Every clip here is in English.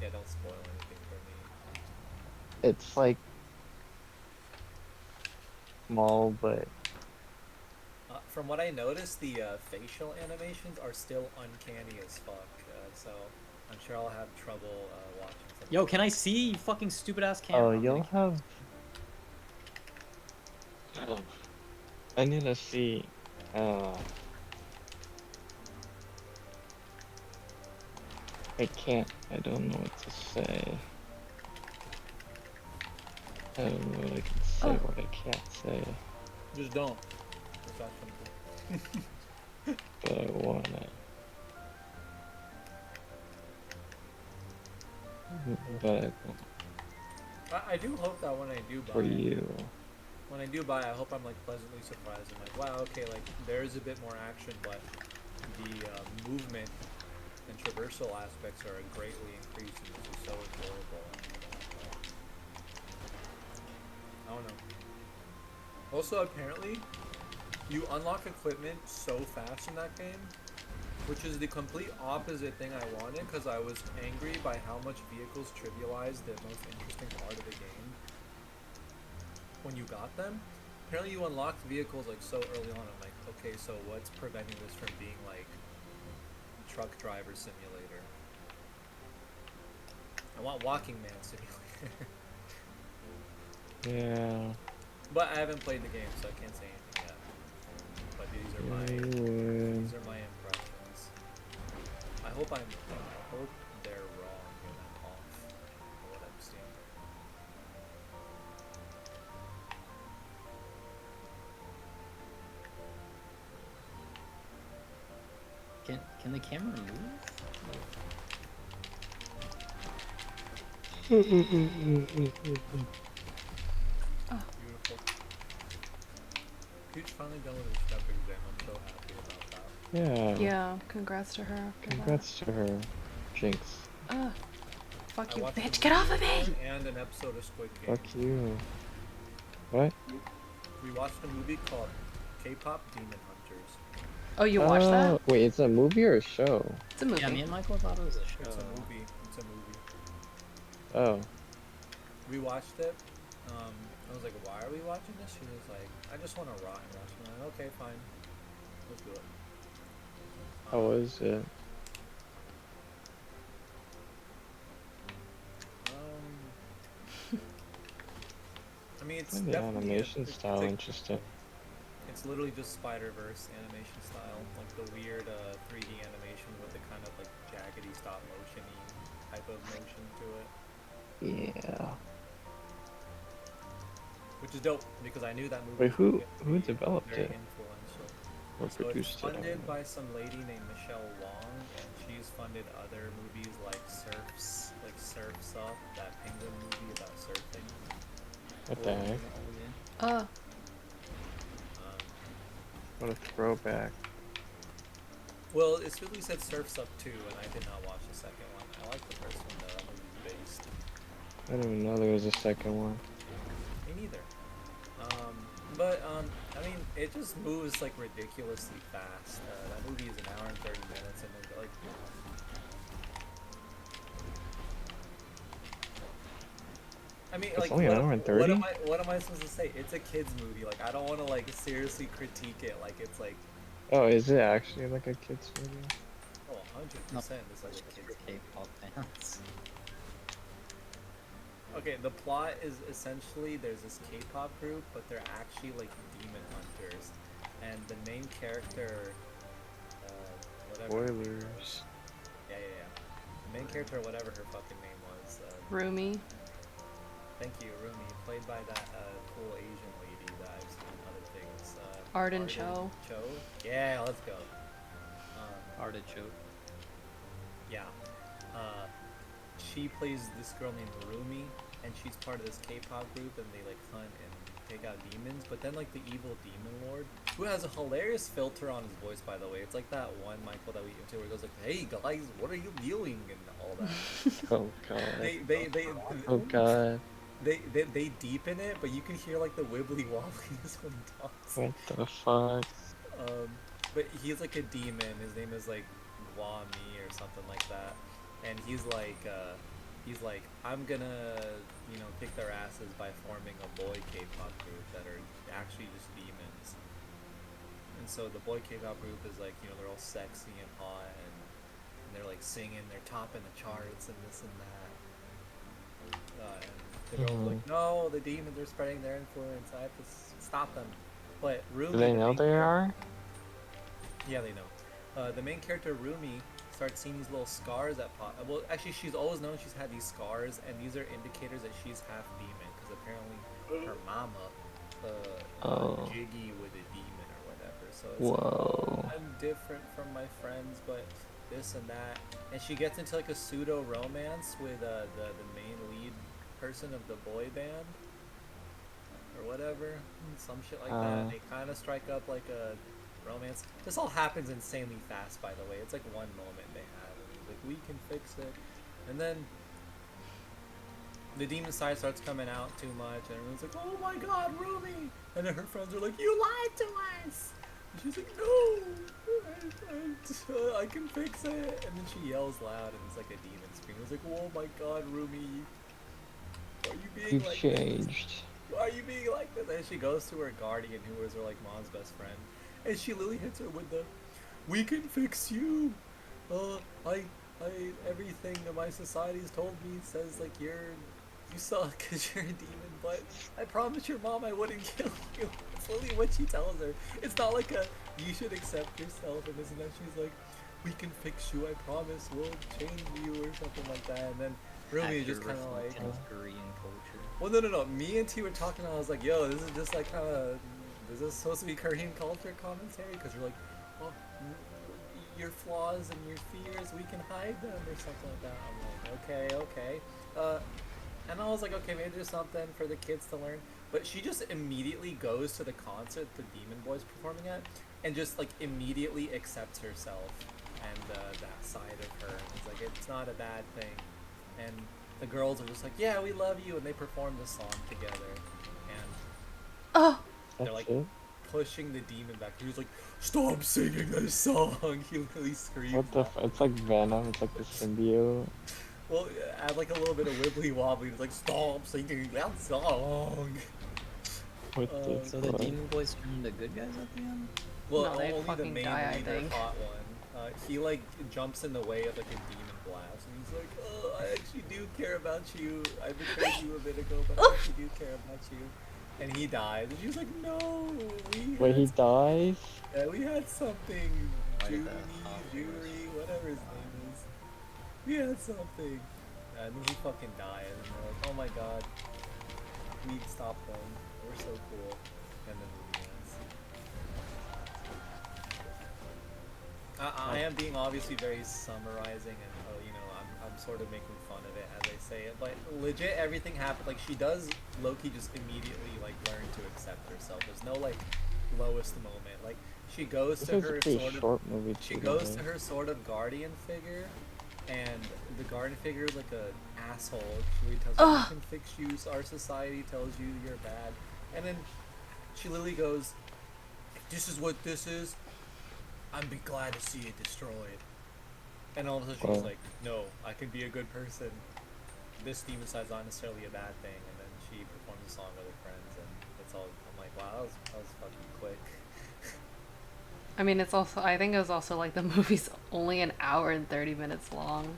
yeah, don't spoil anything for me. It's like small, but From what I noticed, the facial animations are still uncanny as fuck. So I'm sure I'll have trouble watching some Yo, of can I see, you fucking stupid ass oh, camera? I'm gonna you'll kill have. Oh, I need to see. Uh, I can't. I don't know what to say. I don't know what I can say, Oh, what I can't say, you. Just don't. It's that simple. but I wanna. But I want I do hope that for you. when I do buy, I hope I'm like pleasantly surprised. I'm like, wow, okay, like there is a bit more action, but the movement and traversal aspects are greatly increased, and this is so enjoyable. I don't know. Also, apparently, you unlock equipment so fast in that game, which is the complete opposite thing I wanted, because I was angry by how much vehicles trivialized the most interesting part of the game when you got them. Apparently, you unlocked vehicles like so early on. I'm like, okay, so what's preventing this from being like truck driver simulator? I want walking man simulator. Yeah, But I haven't played the game, so I can't say anything yet. But yeah, you would. these are my impressions. I hope they're wrong and I'm off for what I'm seeing. Can the camera move? oh, Beautiful. Peach finally done with her step exam. I'm so happy about that. Yeah, yeah. Congrats to her after that. congrats to her, Jinx. Ugh, fuck I you, watched a bitch! Get movie off of with her me! and an episode of Squid Game. Fuck you. What? We watched a movie called K-pop Demon Hunters. Oh, you watched that? Oh, wait, it's a movie or a show? It's a Yeah, me movie. and Michael thought it was a It's a show. movie. It's a movie. Oh, We watched it. I was like, "Why are we watching this?" She was like, "I just want to rot and watch it." I'm like, "Okay, fine, let's do it." how Um, is it? um, I mean, I it's find the definitely animation style interesting. it's literally just Spider-Verse animation style, like the weird 3D animation with the kind of like jaggedy stop motion-y type of motion to it, Yeah. which is dope because I knew that movie Wait, was going to who be developed very it influential. or So it's produced it? I don't funded know. by some lady named Michelle Wong, and she's funded other movies like Surf's Up, that penguin movie about surfing. What the Oh, heck? oh yeah. Um, What a throwback. well, it really said Surf's Up too, and I did not watch the second one. I like the first one though. That movie's based. I didn't even know there was a second one. Me neither. But I mean, it just moves like ridiculously fast. That movie is an hour and 30 minutes, and then like I mean, It's like, only an hour and 30? what am I supposed to say? It's a kids movie. Like, I don't want to like seriously critique it. Like, it's like, Oh, is it actually like a kid's movie? oh, No, 100%. This it's is a just for kids movie. K-pop fans. Okay, the plot is essentially there's this K-pop group, but they're actually like demon hunters, and the main character, whatever, Spoilers. yeah. The main character, whatever her fucking name was, Roomy. thank you, Rumi, played by that cool Asian lady that I've seen in other things. Arden Cho. Cho? Yeah, let's go. Artichoke. Yeah. Uh, she plays this girl named Rumi, and she's part of this K-pop group, and they like hunt and take out demons. But then like the evil demon lord, who has a hilarious filter on his voice, by the way. It's like that one Michael that we into where he goes like, "Hey guys, what are you doing?" and all that. Oh god. They Oh god. they deepen it, but you can hear like the wibbly wobblies when he talks. What the fuck? Um, but he's like a demon. His name is like Guami or something like that, and he's like he's like, I'm gonna, kick their asses by forming a boy K-pop group that are actually just demons. And so the boy K-pop group is like, they're all sexy and hot, and they're like singing, they're topping the charts and this and that. And the girls are like, no, the demons are spreading their influence. I have to stop them. But Rumi, Do they the know main they are? Yeah, they know. The main character Rumi starts seeing these little scars that pop. Well, actually, she's always known she's had these scars, and these are indicators that she's half demon. Because apparently, her mama, jiggy with a demon or whatever. So it's like, Whoa. oh, I'm different from my friends, but this and that. And she gets into like a pseudo romance with the main lead person of the boy band or whatever, some shit like that. They kind of strike up like a romance. This all happens insanely fast, by the way. It's like one moment they have, and he's like, we can fix it. And then the demon side starts coming out too much, and everyone's like, oh my god, Rumi! And then her friends are like, you lied to us! And she's like, no! I can fix it! And then she yells loud, and it's like a demon scream. It's like, oh my god, Rumi! Why are you being You've like changed. this? Why are you being like this? And she goes to her guardian, who is her like mom's best friend, and she literally hits her with the, "We can fix you. Everything that my society's told me says like you suck because you're a demon, but I promise your mom I wouldn't kill you." It's literally what she tells her. It's not like a you should accept yourself and this and that. She's like, "We can fix you. I promise. We'll change you," or something like that. And then Rumi is just kind of like. Korean culture. Well, no. Me and T were talking, and I was like, yo, this is just like kind of, is this supposed to be Korean culture commentary? Because you're like, well, your flaws and your fears, we can hide them, or something like that. I'm like, okay. And I was like, okay, maybe there's something for the kids to learn. But she just immediately goes to the concert the Demon Boy's performing at, and just like immediately accepts herself and that side of her. And it's like, it's not a bad thing. And the girls are just like, yeah, we love you, and they perform this song together, and Oh, they're like That's it? pushing the demon back. He was like, stop singing this song. He literally screams. What the it's like Venom, it's like the symbiote. Well, add like a little bit of wibbly wobbly. It's like, stop singing that song. What the So the fuck? demon boys turned into good guys at the end? Well, No, they only the fucking main die, I leader, think. hot one. He like jumps in the way of like a demon blast, and he's like, "Oh, I actually do care about you. I betrayed you a bit ago, but I actually do care about you." And he dies, and she's like, "No, Wait, he dies? we had something, Why did Junie, that hot Jury, whatever his name is. We had something." And then he fucking dies, and they're like, "Oh my god, we stopped them. We're so cool." And then the movie ends. I am being obviously very summarizing, and I'm sort of making fun of it as I say it, but legit everything happened. Like, she does Loki just immediately like learn to accept herself. There's no like lowest moment. Like, she goes This to is a her pretty sort of short movie she too, goes to right? her sort of guardian figure, and the guardian figure is like a asshole. She really tells her, "We can fix you. So our society tells you you're bad," and then she literally goes, "If this is what this is, I'd be glad to see it destroyed." And all of a sudden she's like, "No, I can be a good person. This demon side's not necessarily a bad thing." And then she performs a song with her friends, and it's all. I'm like, wow, that was fucking quick. I mean, it's also, I think it was also like the movie's only an hour and 30 minutes long.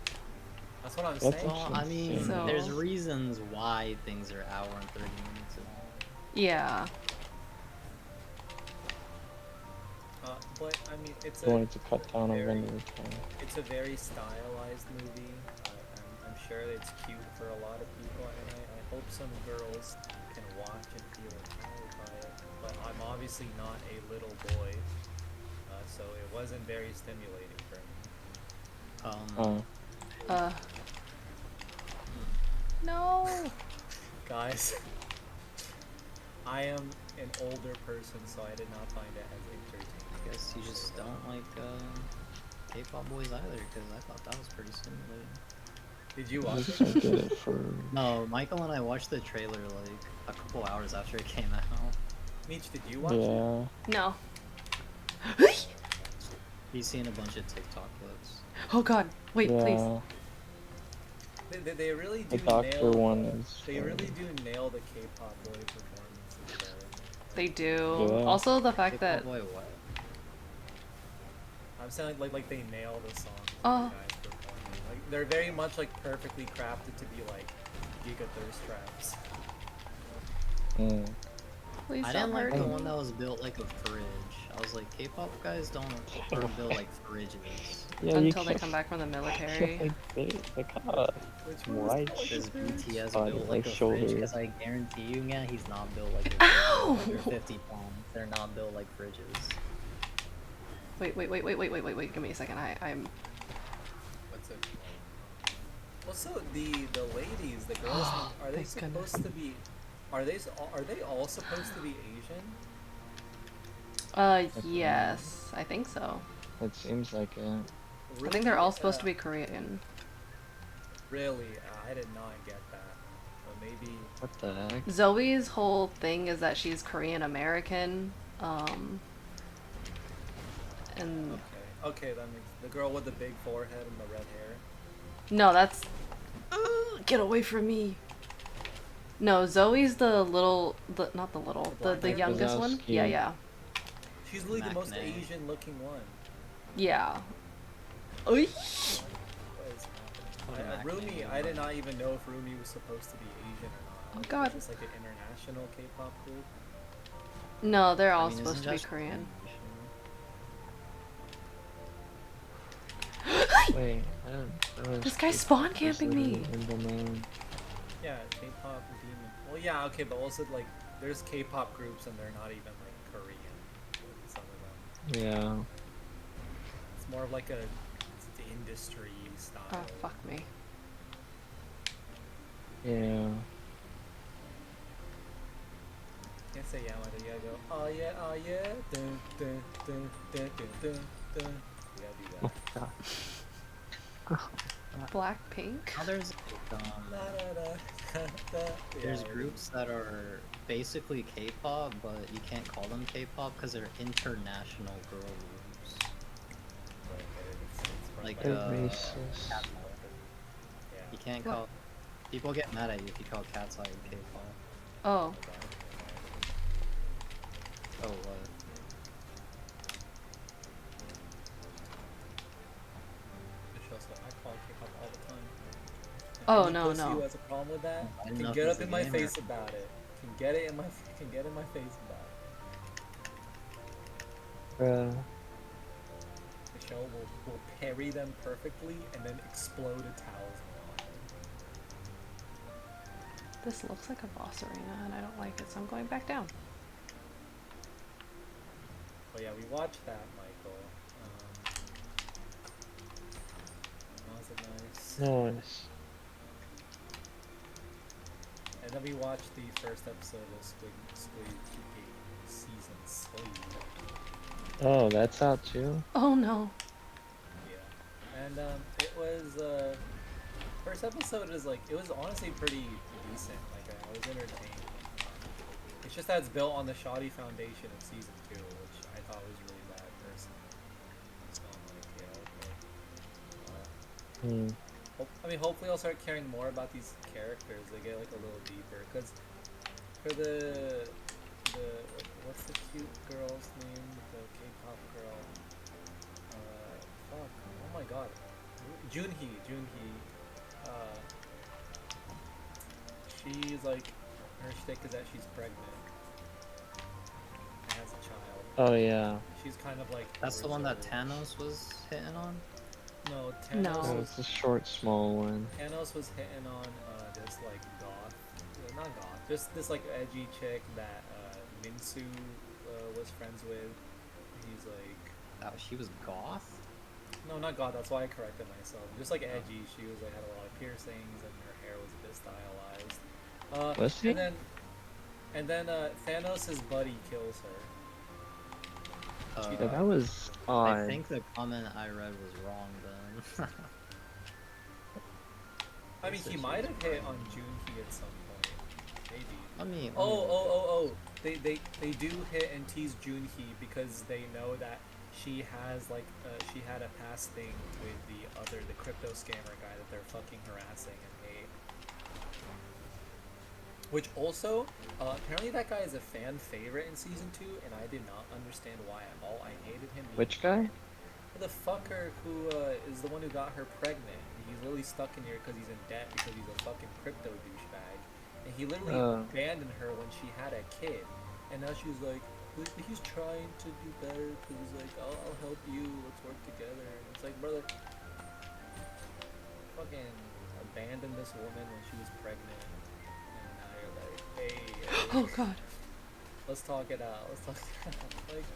That's what I'm That's saying. Well, I mean, So- there's reasons why things are hour and 30 minutes long. Yeah. But I mean, it's Going to cut down on very, vendor time. it's a very stylized movie. I'm sure it's cute for a lot of people, and I hope some girls can watch and feel empowered by it. But I'm obviously not a little boy, so it wasn't very stimulating for me. Oh. No. Guys, I am an older person, so I did not find it as entertaining. I guess you just don't like K-pop boys either, because I thought that was pretty stimulating. Did you I watch just it? don't get it for... No, Michael and I watched the trailer like a couple hours after it came out. Meech, did you watch it? Yeah. No. He's seen a bunch of TikTok clips. Oh god. Wait, please. Yeah. They really The do doctor nail. one is They really funny. do nail the K-pop boy performances though. They Like, do. Yeah. Also, the fact K-pop that boy what? I'm saying like they nail the songs that Oh. the guys performing. Like they're very much like perfectly crafted to be like Giga thirst traps. Mm. please I stop didn't like the hurting one me. that was built like a fridge. I was like, K-pop guys don't prefer to build like fridges. Yeah, you Until they can't. come back from the military. Like they kind of Which one was wide built like a This fridge? BTS body, built like like a fridge, shoulders. because I guarantee you, man, he's not built like a fridge. Ow! They're 50 pounds. They're not built like fridges. Wait. Give me a second. I'm. What's it? Also, the ladies, the girls, are they Thank supposed goodness. to be? Are they all supposed to be Asian? Yes. I think so. It seems like it. I think they're all supposed uh, to be Korean. Really, I did not get that. But maybe. What the heck? Zoe's whole thing is that she's Korean American. And Okay, that makes the girl with the big forehead and the red hair. no, that's. Get away from me. No, Zoe's the little, not the little, the blonde hair? youngest one. Wazowski. Yeah. She's really the most Maknae. Asian looking one. Yeah. Oy. What is happening? Maknae Rumi, was I did like- not even know if Rumi was supposed to be Asian or not. Oh, Like, God. It's just like an international K-pop group. No, they're I all mean, supposed isn't to be that Korean. Wait, I don't. This guy's spawn camping me. In the name. Yeah, K-pop demon. Well, yeah, okay, but also like there's K-pop groups and they're not even like Korean. Some of them. Yeah. It's more of like a industry style. Oh, fuck me. Yeah. Can't say Yamada, you gotta go, oh yeah, dun dun dun dun dun dun dun. You gotta do Oh that. god. Blackpink? Now there's Da, da, da, da. there's Yeah, groups that are basically K-pop, but you can't call them K-pop because they're international girl groups. it's Like They're probably- racist. Cat- yeah. you can't What? call. People get mad at you if you call Cat's Eye K-pop. Oh. Oh what? I call K-pop all the time. Oh, Any no, pussy no. who has a problem with that I can know get he's up a in my gamer. face about it. Can get in my face about it. Bruh. Michelle will parry them perfectly and then explode a talisman on them. This looks like a boss arena and I don't like it, so I'm going back down. But yeah, we watched that, Michael. Was it nice? Nice. And then we watched the first episode of Squid Game season Slade. Oh, that's out too? Oh no. Yeah. And it was first episode is like it was honestly pretty decent. Like I was entertained. It's just that it's built on the shoddy foundation of season 2, which I thought was really bad personally. So I'm like, yeah, okay. I mean, hopefully I'll start caring more about these characters. They get like a little deeper. Cause for the what's the cute girl's name? The K-pop girl. Fuck. Oh my god. Junhee. She's like, her shtick is that she's pregnant and has a child. Oh yeah. She's kind of like. That's the one that reserved. Thanos was hitting on? No, No. Thanos. Oh, it's a short, small one. Thanos was hitting on this like goth, not goth, just this like edgy chick that Minsu was friends with. He's like, Oh, she was goth? no, not goth. That's why I corrected myself. Just like edgy. She was like had a lot of piercings and her hair was a bit stylized. Was she? And then Thanos' buddy kills her. Yeah, that was odd. I think the comment I read was wrong then. I mean, he might have hit on Junhee at some point, maybe. I mean, Oh! They do hit and tease Junhee because they know that she has like she had a past thing with the crypto scammer guy that they're fucking harassing and hate. Which also, apparently that guy is a fan favorite in season 2, and I did not understand why at all. I hated him. Which guy? The fucker who is the one who got her pregnant. He's literally stuck in here because he's in debt because he's a fucking crypto douchebag. And he literally abandoned her when she had a kid. And now she's like, he's trying to do better because he's like, I'll help you, let's work together. And it's like, brother, fucking abandoned this woman when she was pregnant. And now you're like, hey, Oh god. let's talk it out. Let's talk it out. Like,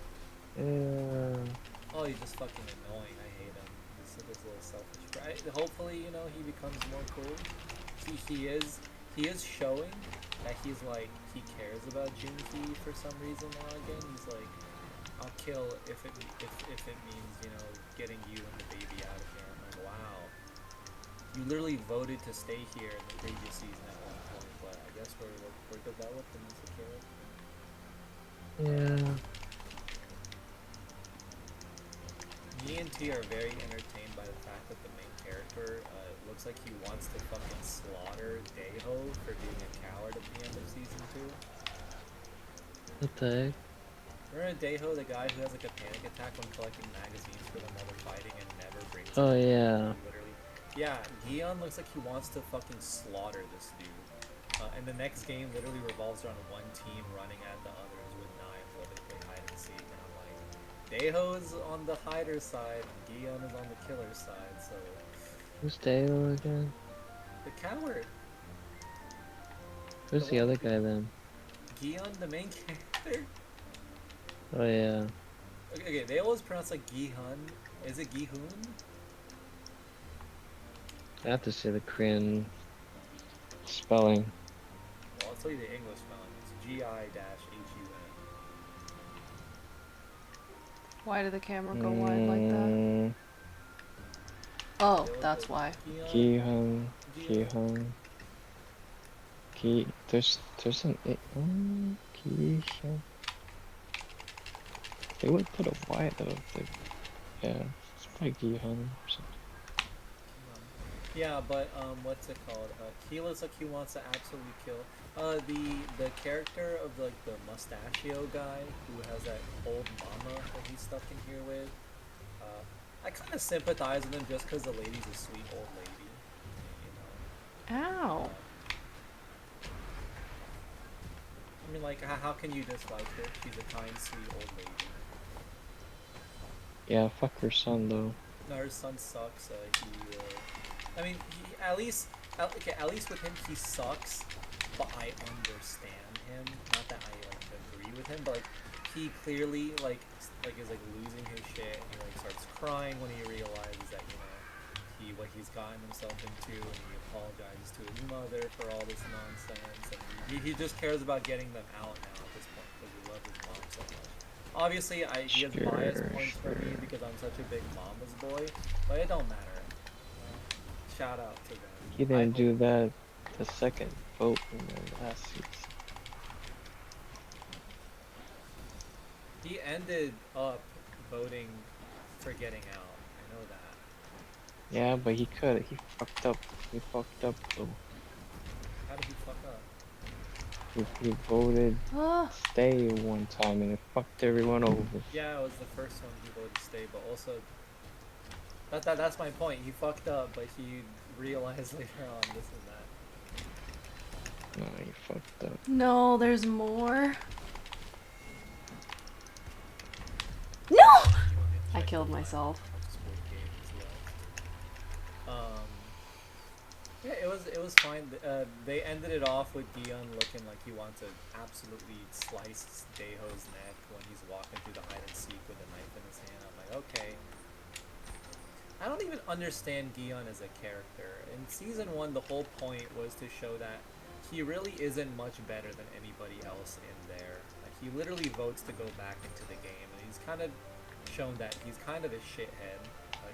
oh, he's just fucking annoying. I hate him. He's this little selfish guy. Hopefully, you know, he becomes more cool. He is showing that he's like he cares about Jinky for some reason now again. He's like, I'll kill if it means, you know, getting you and the baby out of here. I'm like, wow. You literally voted to stay here in the previous season at one point, but I guess we're developed and secure. Yeah. Me and T are very entertained by the fact that the main character looks like he wants to fucking slaughter Daeho for being a coward at the end of season 2. What the heck? Remember Daeho, the guy who has like a panic attack when collecting magazines for them while they're fighting and never brings Oh, them yeah. literally. Yeah, Gion looks like he wants to fucking slaughter this dude. And the next game literally revolves around one team running at the others with knives while they play hide and seek. And I'm like, Daeho's on the hider side, and Gion is on the killer side, so... Who's Dale again? The coward! Who's the other guy then? Gion, the main character? Oh yeah. Okay, they always pronounce like Gihun. Is it Gihun? I have to say the Korean spelling. Well, I'll tell you the English spelling. It's Gi-Hun. Why did the camera go wide like that? Oh, that's why. Gihun. Gihun. There's an Gihun. They would put a Y though. Yeah, it's probably Gihun or something. Yeah, but what's it called? He looks like he wants to absolutely kill. The character of like the mustachio guy who has that old mama that he's stuck in here with. I kind of sympathize with him just because the lady's a sweet old lady. You know. Ow. I mean, like, how can you dislike her? She's a kind, sweet old lady. Yeah, fuck her son though. No, her son sucks. I mean, at least with him, he sucks, but I understand him. Not that I like agree with him, but like, he clearly like is like losing his shit. And he like starts crying when he realizes that what he's gotten himself into, and he apologizes to his mother for all this nonsense. And he just cares about getting them out now at this point because he loves his mom so much. Obviously, he has bias points for me because I'm such a big mama's boy, but it don't matter. Shout out to them. He didn't do that the second vote in the last season. He ended up voting for getting out. I know that. Yeah, but he could. He fucked up. He fucked up though. How did he fuck up? He voted Ah. stay one time and it fucked everyone over. Yeah, it was the first one he voted stay, but also that's my point. He fucked up, but he realized later on this and that. No, he fucked up. No, there's more. No! I killed myself. Yeah, it was fine. They ended it off with Gion looking like he wants to absolutely slice Daeho's neck when he's walking through the hide and seek with a knife in his hand. I'm like, okay. I don't even understand Gion as a character. In season 1, the whole point was to show that he really isn't much better than anybody else in there. Like, he literally votes to go back into the game, and he's kind of shown that he's kind of a shithead.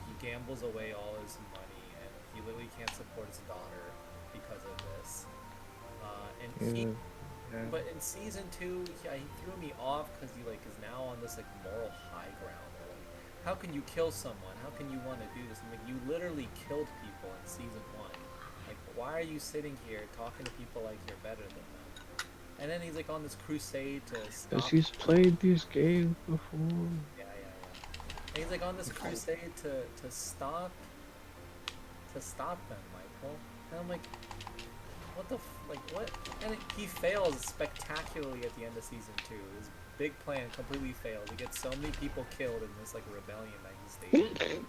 He gambles away all his money, and he literally can't support his daughter because of this. But in season 2, he threw me off because he like is now on this like moral high ground. how can you kill someone? How can you want to do this? I'm like, you literally killed people in season 1. Like, why are you sitting here talking to people like you're better than them? And then he's like on this crusade to Cause stop. he's played these games before. Yeah, yeah, yeah. And he's like on this crusade to stop them, Michael. And I'm like, what the like what? And he fails spectacularly at the end of season 2. His big plan completely fails. He gets so many people killed in this like rebellion that he staged.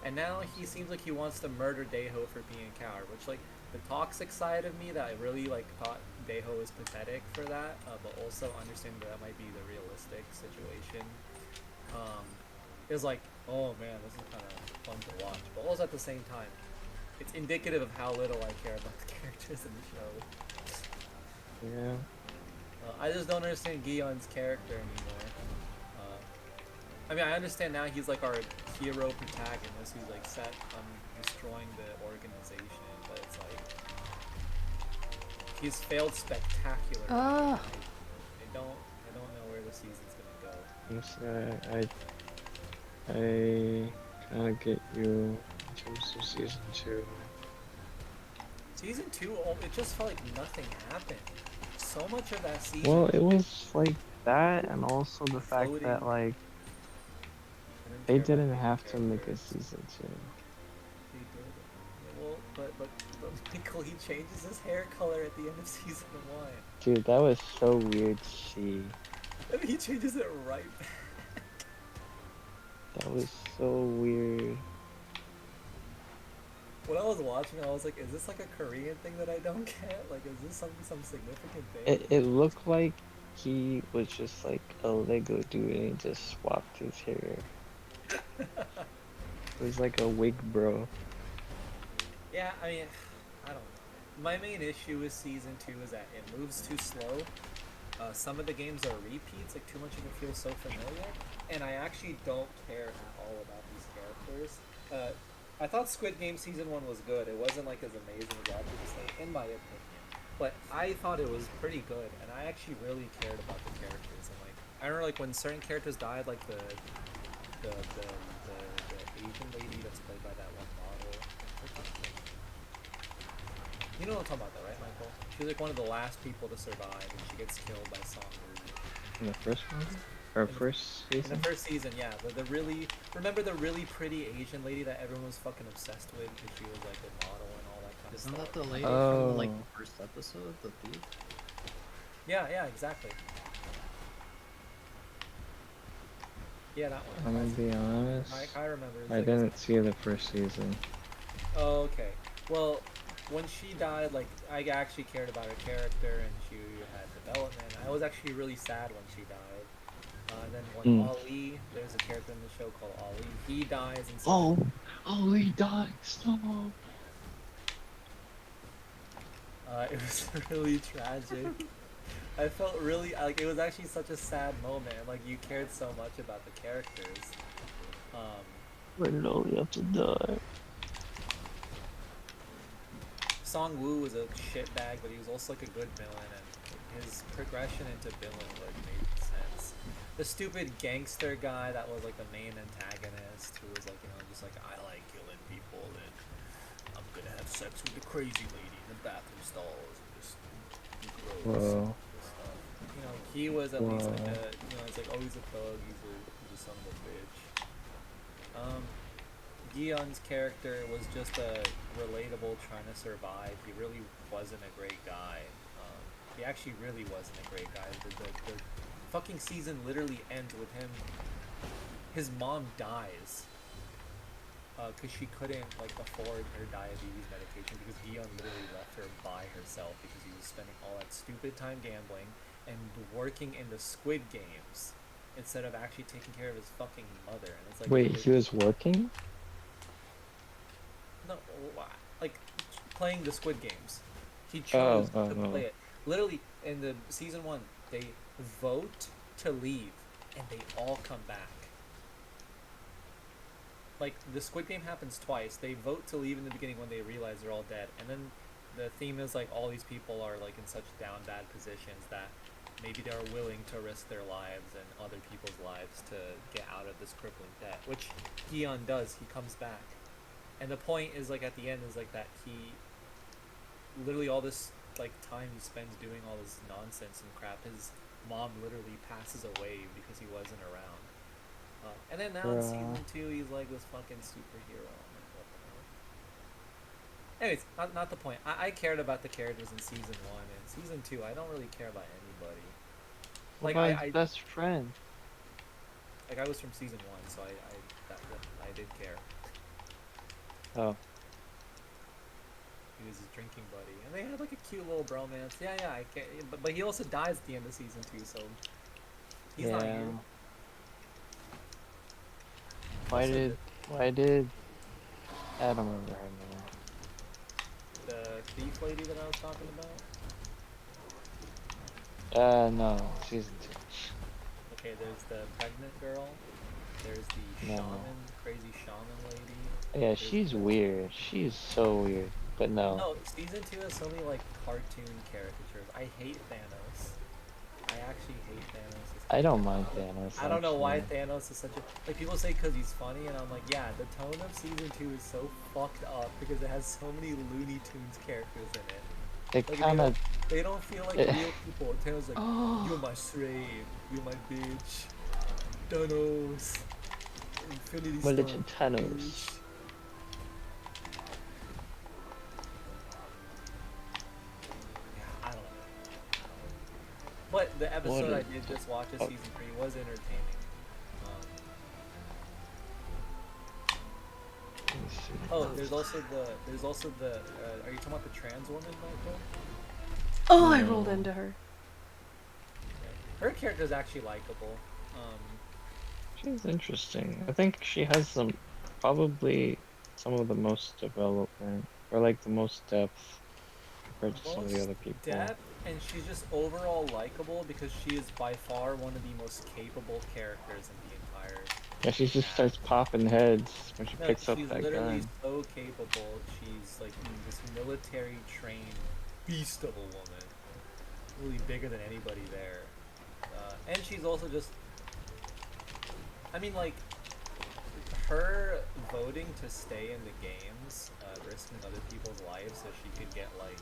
And now he seems like he wants to murder Deho for being a coward, which like the toxic side of me that I really like thought Deho was pathetic for that, but also understanding that might be the realistic situation. Um, is like, oh man, this is kind of fun to watch, but also at the same time, it's indicative of how little I care about the characters in the show. Yeah. I just don't understand Gion's character anymore. I mean, I understand now he's like our hero protagonist who's like set on destroying the organization, but it's like he's failed spectacularly. Ugh. I don't know where the season's gonna go. Honestly, I kind of get you in terms of season 2. Season 2, it just felt like nothing happened. So much of that season. Well, it was like that, and also the fact floating. that like I didn't they care about didn't the have to make a characters. season 2. They did. Yeah, well, but Michael, he changes his hair color at the end of season 1. Dude, that was so weird to see. I mean, he changes it right back. That was so weird. When I was watching, I was like, is this like a Korean thing that I don't get? Like, is this some significant thing? It looked like he was just like a Lego dude and he just swapped his hair. It was like a wig bro. Yeah, I mean, I don't know. My main issue with season 2 is that it moves too slow. Some of the games are repeats, like too much of it feels so familiar, and I actually don't care at all about these characters. I thought Squid Game season 1 was good. It wasn't like as amazing as all people say, in my opinion, but I thought it was pretty good, and I actually really cared about the characters. And like, I remember like when certain characters died, like the Asian lady that's played by that one model. What's her name? You know what I'm talking about, though, right, Michael? She's like one of the last people to survive, and she gets killed by Song Woo. In the first one? Or In the- first In season? the first season, yeah, the really remember the really pretty Asian lady that everyone was fucking obsessed with because she was like a model and all that kind Isn't of that stuff. the lady Oh. from like the first episode, the thief? Yeah, exactly. Yeah, that I'm one. gonna be honest. I remember. It's I like- didn't see the first season. Oh, okay. Well, when she died, like, I actually cared about her character, and she had development. I was actually really sad when she died. And then when Ali, there's a character in the show called Ali, he dies in season he died. Stop. It was really tragic. I felt really like it was actually such a sad moment. Like you cared so much about the characters. Why did Oli have to die? Song Woo was a shitbag, but he was also like a good villain, and his progression into villain like made sense. The stupid gangster guy that was like the main antagonist, who was like, you know, just like I like killing people and I'm gonna have sex with the crazy lady in the bathroom stalls and just be gross Whoa. and stuff. You know, he was at least like Whoa. a, you know, it's like, oh, he's a thug, he's a son of a bitch. Gion's character was just a relatable trying to survive. He really wasn't a great guy. He actually really wasn't a great guy. The fucking season literally ends with him. His mom dies because she couldn't like afford her diabetes medication because Gion literally left her by herself because he was spending all that stupid time gambling and working in the Squid Games instead of actually taking care of his fucking mother. And it's like, Wait, he was working? no, like playing the Squid Games. He chose to play it. Literally, in the season 1, they vote to leave, and they all come back. Like the Squid Game happens twice. They vote to leave in the beginning when they realize they're all dead, and then the theme is like all these people are like in such down bad positions that maybe they're willing to risk their lives and other people's lives to get out of this crippling debt, which Gion does. He comes back, and the point is like at the end is like that he literally all this like time he spends doing all this nonsense and crap. His mom literally passes away because he wasn't around. And then now in season 2, he's like this fucking superhero. I'm like, what the hell? Anyways, not the point. I cared about the characters in season 1 and season 2. I don't really care about anybody. What Like about his best friend? like I was from season 1, so I did care. Oh, He was his drinking buddy, and they had like a cute little bromance. Yeah, I can't. But he also dies at the end of season 2, so he's not yeah. here. Why Also, did I don't remember her name. the thief lady that I was talking about? No, season 2. Okay, there's the pregnant girl. There's the No. crazy shaman lady. Yeah, There's she's the- weird. She's so weird. But no. No, season 2 has so many like cartoon caricatures. I hate Thanos. I actually hate Thanos. I don't mind Thanos. I don't know why actually. Thanos is such a like people say because he's funny, and I'm like, yeah, the tone of season 2 is so fucked up because it has so many Looney Tunes characters in it. It Like, kind of. they don't feel like Eh. real people. Thanos like, Oh. you're my slave, you're my bitch, Thanos, Infinity My Stone, legend Thanos. bitch. Yeah, I don't know. But the episode I did just watch of Oh. season 3 was entertaining. Let me see. Oh, there's also the. Are you talking about the trans woman, Michael? Oh, I No. rolled into her. Her character is actually likable. She's interesting. I think she has probably some of the most development, or like the most depth compared to some of the Most other people. depth, and she's just overall likable because she is by far one of the most capable characters in the entire. Yeah, she just starts popping heads when she No, picks up she's that literally gun. so capable. She's like this military trained beast of a woman, really bigger than anybody there. And she's also just. I mean, like, her voting to stay in the games, risking other people's lives so she could get, like,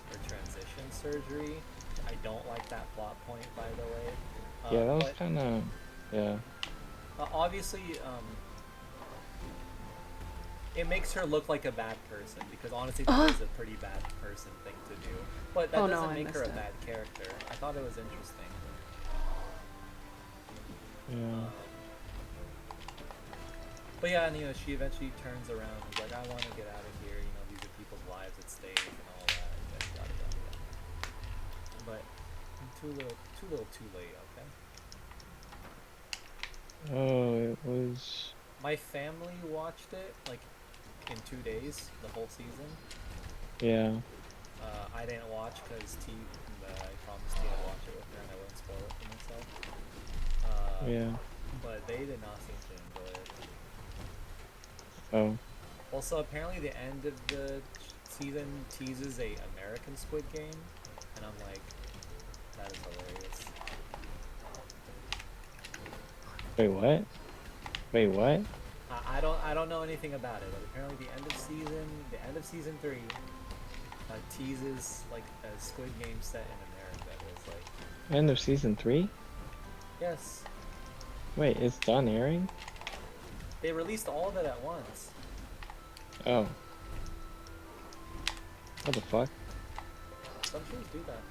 her transition surgery. I don't like that plot point, by the way. Yeah, that was But, kind of. Yeah. obviously, it makes her look like a bad person, because honestly, that is a pretty bad person thing to do. But that Oh, no, doesn't I make her a missed it. bad character. I thought it was interesting. Yeah. But yeah, and she eventually turns around and is like, I want to get out of here, these are people's lives at stake and all that, yada, yada, yada. But too little too late, okay? Oh, it was. My family watched it, like, in 2 days, the whole season. Yeah. I didn't watch because I promised T I'd watch it with her and I wouldn't spoil it for myself. Yeah. But they did not seem to enjoy it. Oh. Also, apparently the end of the season teases a American Squid Game, and I'm like, that is hilarious. Wait, what? Wait, what? I don't know anything about it, but apparently the end of season 3, teases like a Squid Game set in America. It's like, End of season 3? yes, Wait, it's done airing? they released all of it at once. Oh. What the fuck? Some shows do that.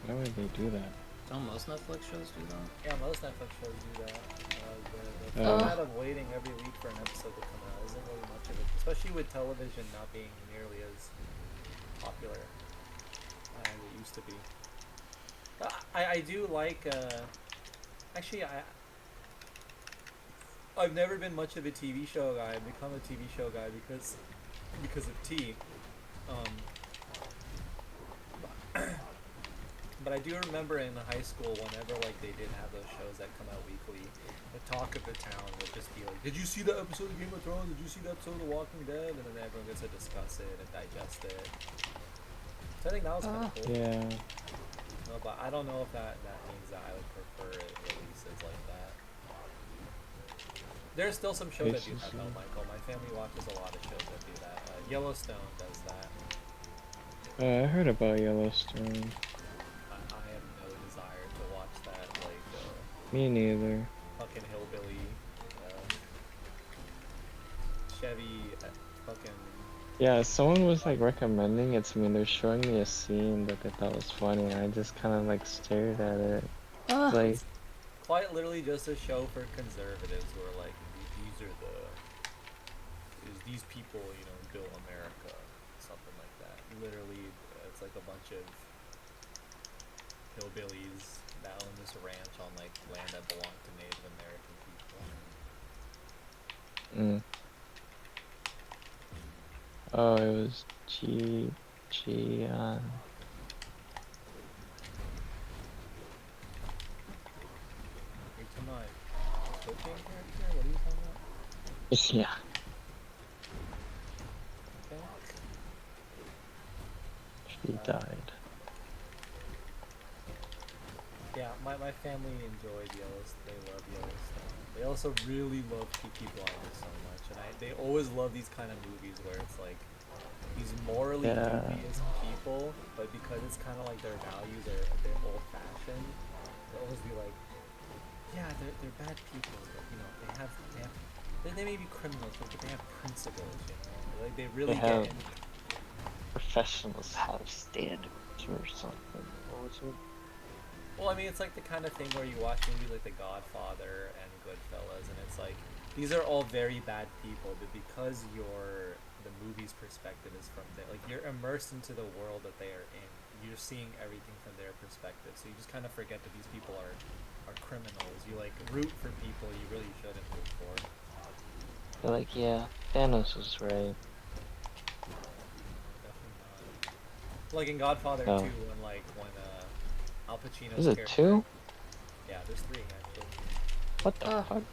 Why would they do that? Don't most Netflix shows do that? Yeah, most Netflix shows do that. The Oh. format of waiting every week for an episode to come out isn't really much of it, especially with television not being nearly as popular as it used to be. I do like, actually, I've never been much of a TV show guy. I've become a TV show guy because of T. But I do remember in high school, whenever like they did have those shows that come out weekly, the talk of the town would just be like, "Did you see the episode of Game of Thrones? Did you see the episode of The Walking Dead?" And then everyone gets to discuss it and digest it. So I think that was kind of cool. Yeah. No, but I don't know if that means that I would prefer it releases like that. There's still some shows that do that though, Michael. My family watches a lot of shows that do that. Yellowstone does that. I heard about Yellowstone. I have no desire to watch that, like, Me neither. fucking hillbilly, Chevy, fucking. Yeah, someone was like recommending it to me. They're showing me a scene that they thought was funny, and I just kind of like stared at it. Ugh. Like, It's quite literally just a show for conservatives who are like, these are these people, you know, built America, something like that. Literally, it's like a bunch of hillbillies that own this ranch on like land that belonged to Native American people. mm. Oh, it was Gian. Are you talking about cooking character? What are you talking about? Yeah. Okay. She died. Yeah, my family enjoyed Yellowstone. They love Yellowstone. They also really love Peaky Blinders so much, and they always love these kind of movies where it's like these morally Yeah. dubious people, but because it's kind of like their values are a bit old-fashioned, they'll always be like, yeah, they're bad people, but you know they may be criminals, but they have principles, you know. Like they really have get in. Professionals have standards or something. What was it? Well, I mean, it's like the kind of thing where you watch movies like The Godfather and Goodfellas, and it's like these are all very bad people, but because the movie's perspective is from there, like you're immersed into the world that they are in. You're seeing everything from their perspective, so you just kind of forget that these people are criminals. You like root for people you really shouldn't root for. They're like, yeah, Thanos was right. Definitely not. Like in Godfather Oh. 2, when Al Pacino's Is it character. 2? Yeah, there's 3 actually. What the fuck?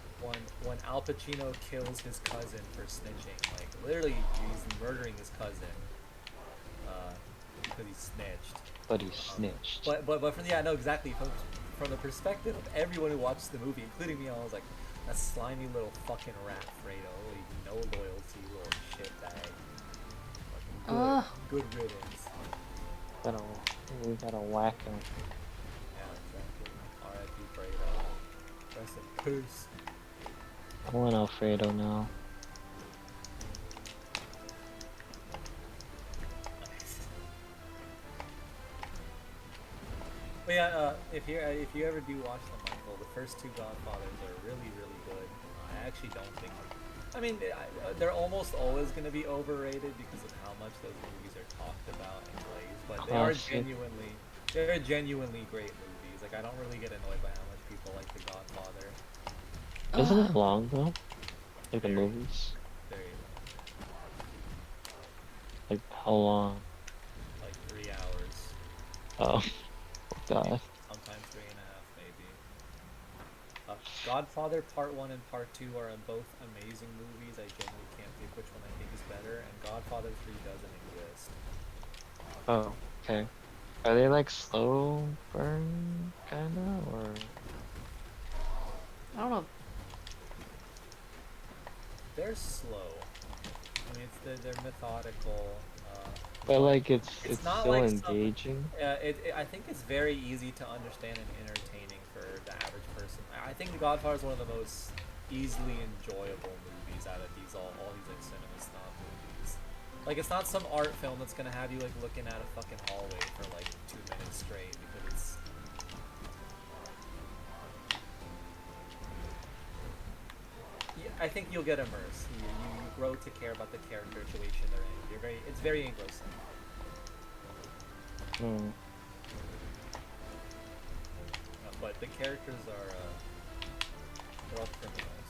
When Al Pacino kills his cousin for snitching, like literally he's murdering his cousin, because he snitched. But he snitched. But from no, exactly from the perspective of everyone who watched the movie, including me, I was like, that slimy little fucking rat, Fredo. Like, no loyalty, little shitbag. Good riddance. We gotta whack him. Yeah, exactly. R.I.P. Fredo. Rest in peace. I want Alfredo now. But yeah, if you ever do watch them, Michael, the first 2 Godfathers are really good. I actually don't think. I mean, they're almost always going to be overrated because of how much those movies are talked about and plays. But they're genuinely great movies. Like I don't really get annoyed by how much people like The Godfather. Isn't it long though? Like the movies? Very Like how long? like 3 hours. Oh, God. Sometimes 3.5, maybe. Godfather Part 1 and Part 2 are both amazing movies. I genuinely can't pick which one I think is better, and Godfather 3 doesn't exist. Oh, okay. Are they like slow burn, kinda, or? I don't know. They're slow. I mean, they're methodical. But like it's not still like engaging. I think it's very easy to understand and entertaining for the average person. I think The Godfather is one of the most easily enjoyable movies out of all these like cinema snob movies. Like it's not some art film that's gonna have you like looking at a fucking hallway for like 2 minutes straight because it's. Yeah, I think you'll get immersed. You grow to care about the character situation they're in. It's very engrossing. But the characters are they're all criminals.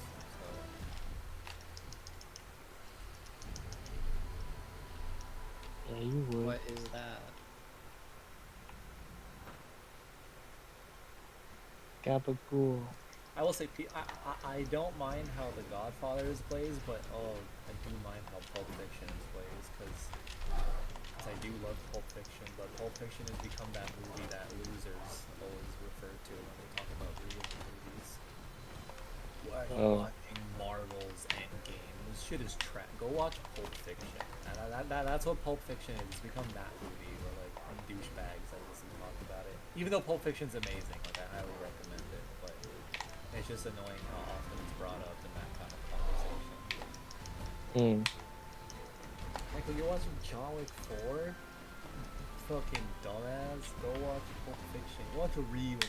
So. Yeah, you would. What is that? Gabagool. I will say, I don't mind how The Godfather is plays, but I do mind how Pulp Fiction is plays, because I do love Pulp Fiction, but Pulp Fiction has become that movie that losers always refer to when they talk about real movies. Like Oh. watching Marvel's Endgame. This shit is trash. Go watch Pulp Fiction. That's what Pulp Fiction is. It's become that movie where like douchebags that listen to talk about it. Even though Pulp Fiction's amazing, like I highly recommend it, but it's just annoying how often it's brought up in that kind of conversation. Hmm. Michael, you're watching John Wick 4? Fucking dumbass. Go watch Pulp Fiction. Go watch a real movie.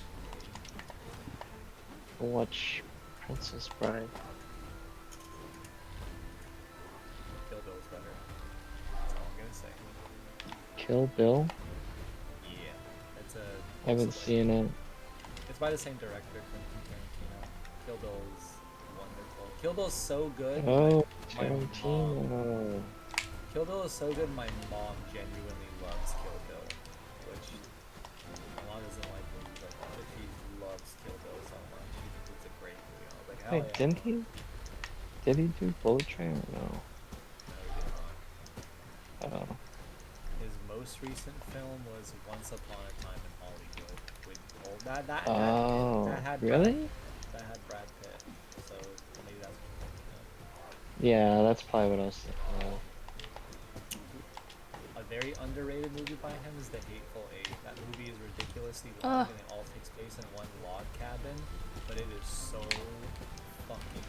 Go watch Princess Bride. Kill Bill's better. That's all I'm gonna say. Kill Bill? Yeah. It's a. I haven't also, like, seen it. It's by the same director, Quentin Tarantino. Kill Bill's wonderful. Kill Bill's so good. Oh, my mom. Tarantino. Kill Bill is so good. My mom genuinely loves Kill Bill, which my mom doesn't like movies like that, but she loves Kill Bill so much. She thinks it's a great movie. I was like, hell Wait, yeah. didn't he? Did he do Bullet Train or no? No, he did not. Oh. His most recent film was Once Upon a Time in Hollywood with Oh, that had really? That had Brad Pitt. So maybe that's what you're thinking of. Yeah, that's probably what I was thinking of. A very underrated movie by him is The Hateful Eight. That movie is ridiculously long and it all takes place in one log cabin, but it is so fucking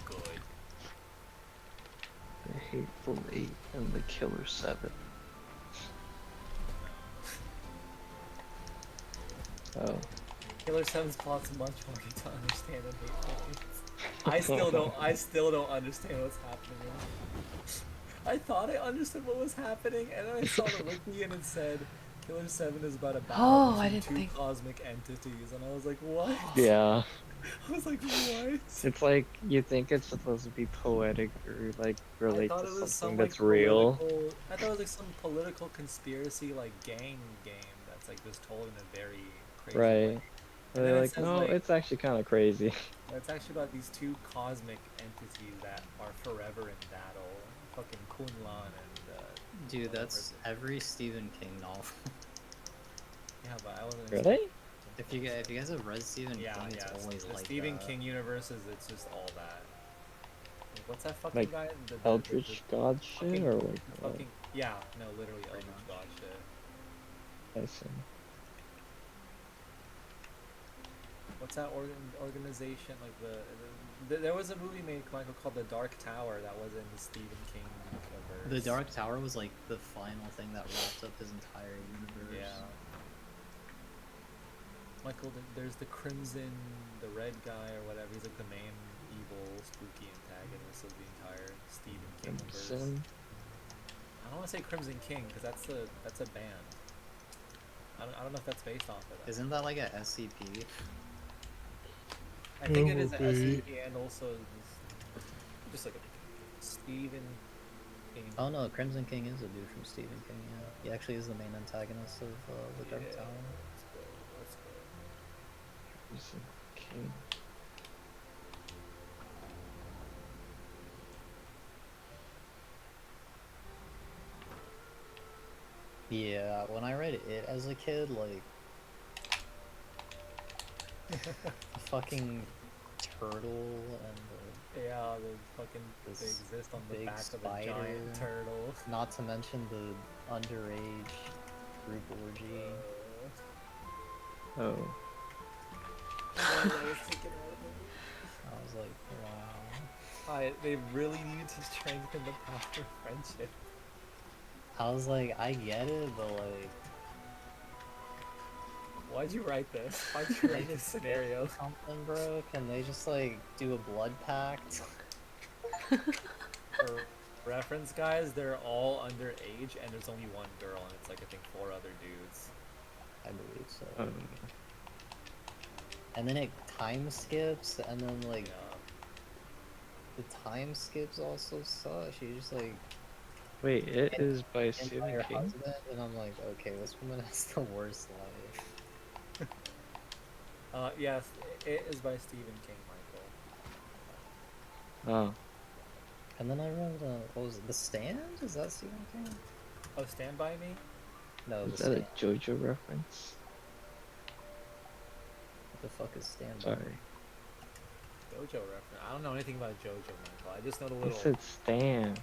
good. The Hateful Eight and the Killer Seven. Oh. Killer 7's plot's much harder to understand than Hateful Eight. I still don't understand what's happening in it. I thought I understood what was happening, and then I saw the wiki and it said Killer 7 is about a battle between two cosmic entities, and I was like, what? Yeah. I was like, what? It's like you think it's supposed to be poetic or like relate I thought to it was something some that's like real. I thought it was like some political conspiracy like gang game that's like just told in a very crazy way. Right. And They're then it like, says no, like it's actually kind of crazy. it's actually about these two cosmic entities that are forever in battle. Fucking Kunlan and Dude, that's every Stephen King novel. yeah, but I wasn't Really? If you guys have read Stephen King, it's always the like Stephen that. King universe is it's just all that. Like, what's that fucking Like guy? Eldritch God shit fucking, or like what? fucking yeah, no, literally Pretty Eldritch much. God shit. I see. What's that organization? Like there was a movie made, Michael, called The Dark Tower that was in the Stephen King universe. The Dark Tower was like the final thing that wrapped up his entire universe. Yeah. Michael, there's the Crimson, the red guy or whatever. He's like the main evil, spooky antagonist of the entire Stephen King universe. I don't want to say Crimson King because that's a band. I don't know if that's based off of that. Isn't that like a SCP? I think it is an SCP and also just like a Stephen King. Oh no, Crimson King is a dude from Stephen King. Yeah, he actually is the main antagonist of the Dark Tower. Let's go. Crimson King. Yeah, when I read it as a kid, like the fucking turtle and Yeah, they This exist on the big back of a giant spider. turtle. not to mention the underage group orgy. Oh. I was thinking about it. I was like, wow. They really needed to strengthen the power of friendship. I was like, I get it, but like, Why'd you write this? Why'd you write this scenario? something, bro. Can they just like do a blood pact? For reference, guys, they're all underage, and there's only one girl, and it's like I think 4 other dudes. I believe so. Oh. And then it time skips, and then like Yeah. the time skips also suck. She just like Wait, it is by and Stephen your King? husband, and I'm like, okay, this woman has the worst life. Yes, it is by Stephen King, Michael. Oh. And then I read, what was it, The Stand? Is that Stephen King? Oh, Stand By Me? No, Is the that a stand. JoJo reference? What the fuck is stand by? Sorry. JoJo reference. I don't know anything about JoJo, Michael. I just know the I little. said stand.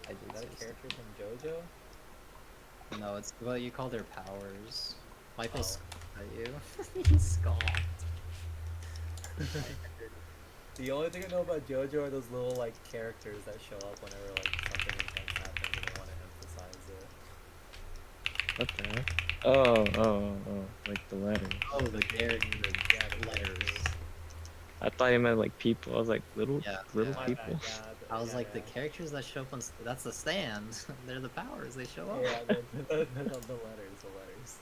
I did Is that say a character stand. from JoJo? No, it's what you call their powers. Michael Oh. scoffed at you. He scoffed. The only thing I know about JoJo are those little like characters that show up whenever like something intense happens and they want to emphasize it. What the heck? Oh, like the letters. Oh, the character Yeah, the letters. characters. I thought you meant like people. I was like little Yeah, little My bad. people. Yeah. I was yeah, like, the yeah. characters that show up on that's the stand. They're the powers. They show up. Yeah, the letters, the letters.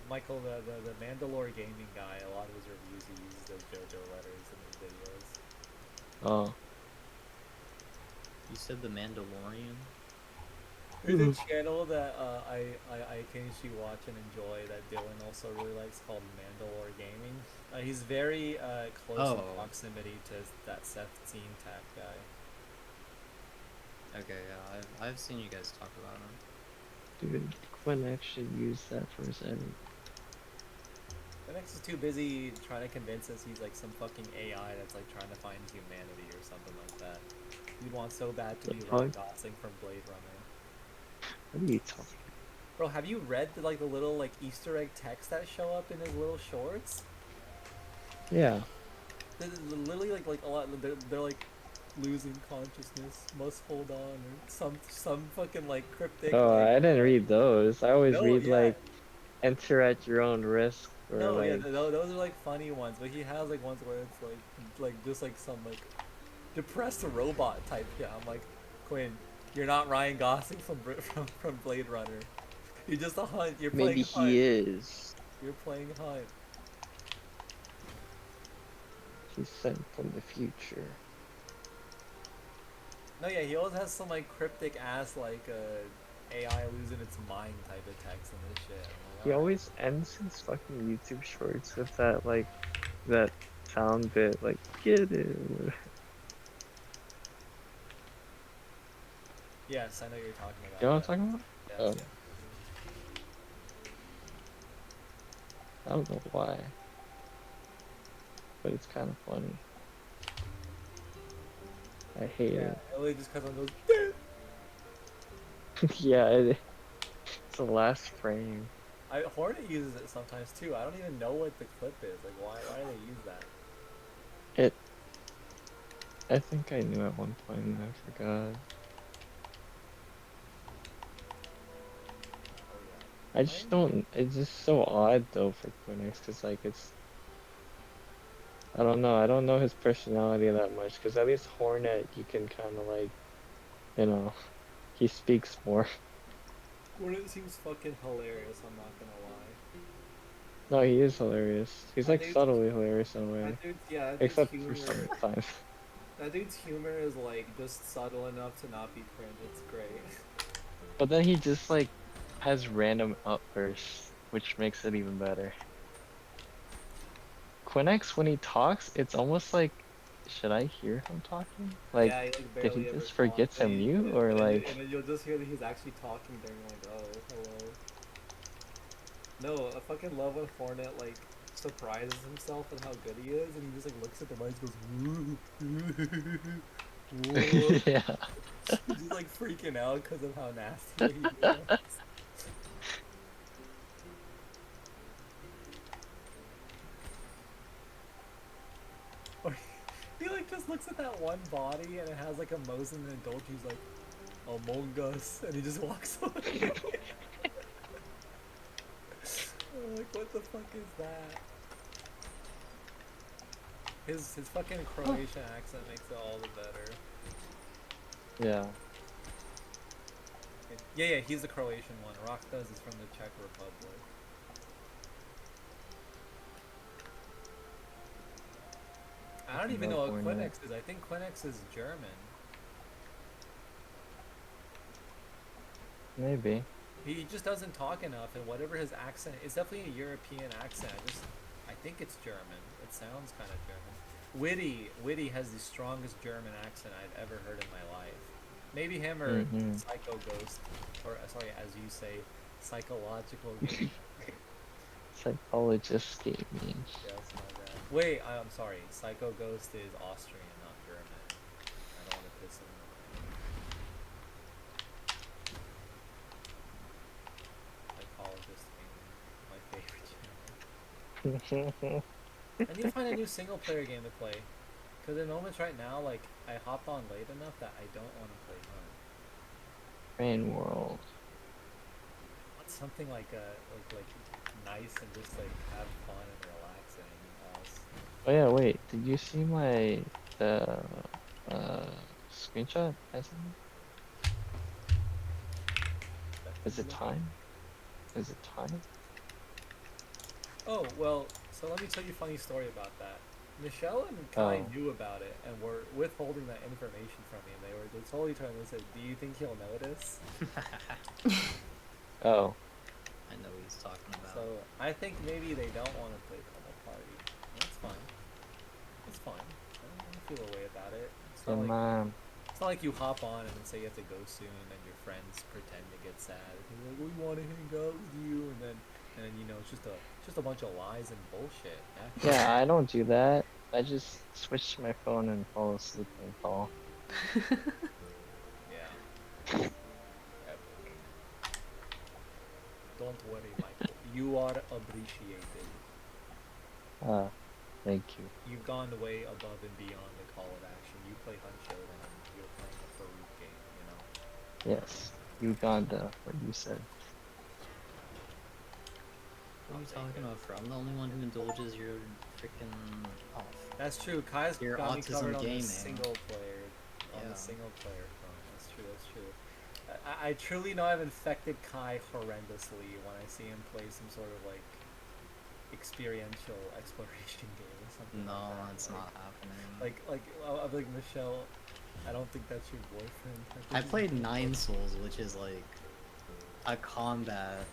Michael, the Mandalore gaming guy, a lot of his reviews he uses those JoJo letters in his videos. Oh. You said the Mandalorian. There's a channel that I occasionally watch and enjoy that Dylan also really likes called Mandalore Gaming. He's very close in Oh. proximity to that Seth Teen Tap guy. Okay, yeah, I've seen you guys talk about him. Dude, Quinn actually used that for his edit. Next is too busy trying to convince us he's like some fucking AI that's like trying to find humanity or something like that. He'd want so bad to The be Ryan fuck? Gosling from Blade Runner. What are you talking? Bro, have you read the little like Easter egg text that show up in his little shorts? Yeah. They're literally like a lot. They're like losing consciousness, must hold on, or some fucking like cryptic. Oh, like, I didn't read those. I always No, read yeah, like enter at your own risk or no, yeah. like Those are like funny ones, but he has like ones where it's like just like some like depressed robot type shit. I'm like, Quinn, you're not Ryan Gosling from Blade Runner. You're just a hunt. You're playing maybe hunt. he is. You're playing hunt. He's sent from the future. No, yeah, he always has some like cryptic ass like AI losing its mind type of text and this shit. I'm like, He alright. always ends his fucking YouTube shorts with that like that sound bit like get it. Yes, I know what you're talking about. You know what I'm Yeah. talking about? Yes, Oh, yeah. I don't know why, but it's kind of funny. I hate Yeah, only just because on those. it. Yeah, it's the last frame. Hornet uses it sometimes too. I don't even know what the clip is. Like, why do they use that? It. I think I knew at one point and I forgot. Oh I just don't. It's just so odd though for Quinix, cause like it's. I don't know. I don't know his personality that much, cause at least Hornet you can kind of like, you know, he speaks more. yeah. Hornet seems fucking hilarious. I'm not gonna lie. No, he is hilarious. He's That like dude's- subtly hilarious in a way, That dude's yeah. That dude's except humor. for sometimes. That dude's humor is like just subtle enough to not be cringe. It's great. But then he just like has random outbursts, which makes it even better. Quinix, when he talks, it's almost like, should I hear him talking? Like, Yeah, he like did he barely ever just forget talks. to mute or like? And then you'll just hear that he's actually talking during like, oh, hello. No, I fucking love when Fournette like surprises himself with how good he is, and he just like looks at the mic and goes, whoa. Yeah. He's just like freaking out because of how nasty he is. Or he like just looks at that one body and it has like a Moses and a Dolce. He's like, Among Us, and he just walks away. I'm like, what the fuck is that? His fucking Croatian accent makes it all the better. Yeah. Yeah, he's the Croatian one. Rockdoes is from the Czech Republic. I don't even know what Quinix is. I think Quinix is German. Maybe. He just doesn't talk enough, and whatever his accent, it's definitely a European accent. I think it's German. It sounds kind of German. Witty has the strongest German accent I've ever heard in my life. Maybe him or Mm-hmm. Psycho Ghost, or sorry, as you say, psychological game. Psychologist gaming. Yes, my bad. Wait, I'm sorry. Psycho Ghost is Austrian, not German. I don't want to piss anyone off. Psychologist gaming, my favorite channel. I need to find a new single player game to play. Because in moments right now, like, I hopped on late enough that I don't want to play Hunt. Rain World. Want something like nice and just like have fun and relaxing else. Oh yeah, wait. Did you see my screenshot I sent you? Is it time? Is it time? Oh, well, so let me tell you a funny story about that. Michelle and Kai Oh. knew about it and were withholding that information from me, and they told each other, they said, "Do you think he'll notice?" Oh. I know what he's talking about. So I think maybe they don't want to play Pummel Party. That's fine. It's fine. I don't feel a way about it. It's Yeah, not like mom. it's not like you hop on and then say you have to go soon, and your friends pretend to get sad. They're like, "We want to hang out with you," and then you know it's just a bunch of lies and bullshit. Yeah, I don't do that. I just switch to my phone and fall asleep and call. Yeah. Don't worry, Michael. You are appreciated. Thank you. You've gone way above and beyond the call of action. You play Hunt Showdown. You're playing a Farouk game, you know? Yes. Uganda, what you said. What are you I'll take talking it. about, for? I'm the only one who indulges your freaking off. That's true. Kai's Your got me autism covered on the gaming. single player. On Yeah. the single player front. That's true, that's true. I truly know I've infected Kai horrendously when I see him play some sort of like experiential exploration game or something No, like that. it's Like, not happening. I'm like, Michelle, I don't think that's your boyfriend. I played Nine Souls, which is like a combat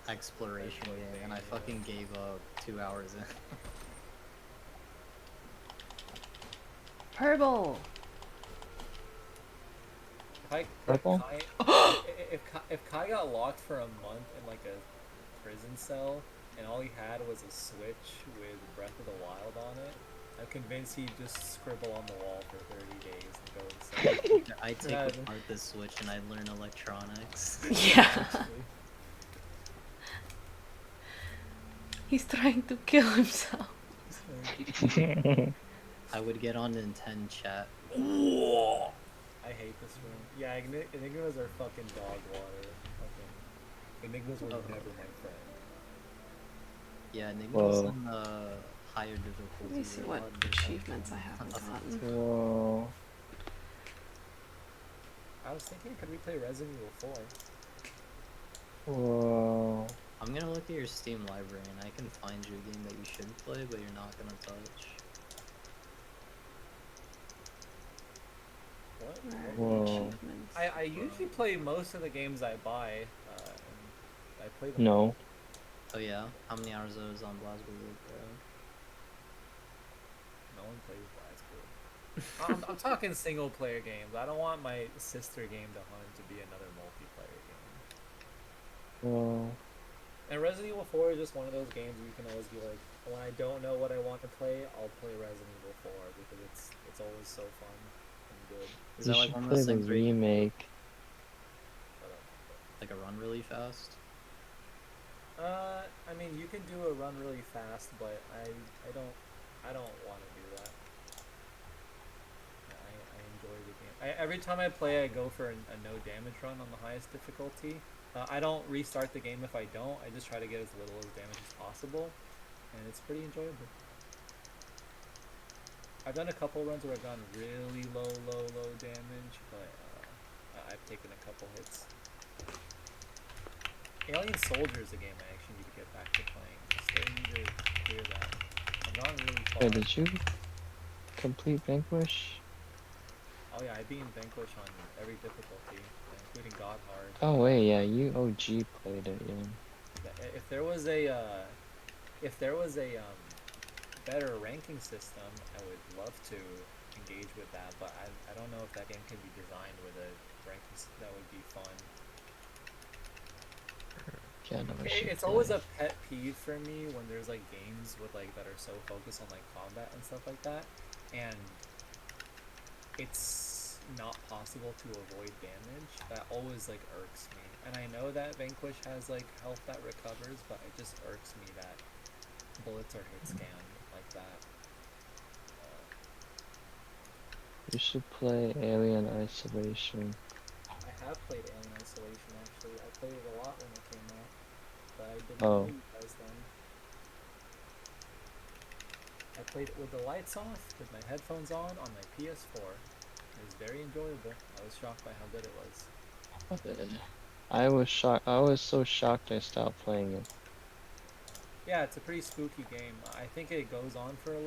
exploration game, and I fucking gave up 2 hours in. Purple. Purple? If Kai got locked for a month in like a prison cell and all he had was a Switch with Breath of the Wild on it, I'm convinced he'd just scribble on the wall for 30 days and go insane. I take Yeah. apart this Switch and I learn electronics. Yeah. Actually. He's trying to kill himself. I would get on Nintendo chat. I hate this room. Yeah, Enigmas are fucking dog water. Fucking Enigmas were Uh-oh. never my friend. Yeah, Enigma's Whoa. on higher difficulty. Let me see or what odd difficulty. achievements I haven't gotten. Whoa. I was thinking, could we play Resident Evil 4? Whoa. I'm gonna look at your Steam library and I can find you a game that you should play, but you're not gonna touch. What? Where Whoa. are the achievements? I usually play most of the games I buy. And I play them. No. Oh yeah? How many hours are those on BlazBlue, bro? No one plays BlazBlue. I'm talking single player games. I don't want my sister game to Hunt to be another multiplayer game. Whoa. And Resident Evil 4 is just one of those games where you can always be like, when I don't know what I want to play, I'll play Resident Evil 4 because it's always so fun and good. Is You that like should one of play those the things where you can remake. Shut up. like a run really fast? I mean, you can do a run really fast, but I don't want to do that. I enjoy the game. Every time I play, I go for a no damage run on the highest difficulty. I don't restart the game if I don't. I just try to get as little as damage as possible, and it's pretty enjoyable. I've done a couple runs where I've gone really low damage, but I've taken a couple hits. Alien Soldier is a game I actually need to get back to playing. I still need to clear that. I've gone really far. Wait, did you complete Vanquish? Oh yeah, I beat Vanquish on every difficulty, including God Hard. Oh wait, yeah, you OG played it, yeah. If there was a better ranking system, I would love to engage with that, but I don't know if that game can be designed with a that would be fun. Yeah, no, I should It's always play. a pet peeve for me when there's like games with like that are so focused on like combat and stuff like that, and it's not possible to avoid damage. That always like irks me. And I know that Vanquish has like health that recovers, but it just irks me that bullets are hit scanned like that. You should play Alien Isolation. I have played Alien Isolation actually. I played it a lot when it came out, but I didn't know Oh, you guys then. I played it with the lights off, with my headphones on my PS4. It was very enjoyable. I was shocked by how good it was. I was shocked. I was so shocked I stopped playing it. Yeah, it's a pretty spooky game. I think it goes on for a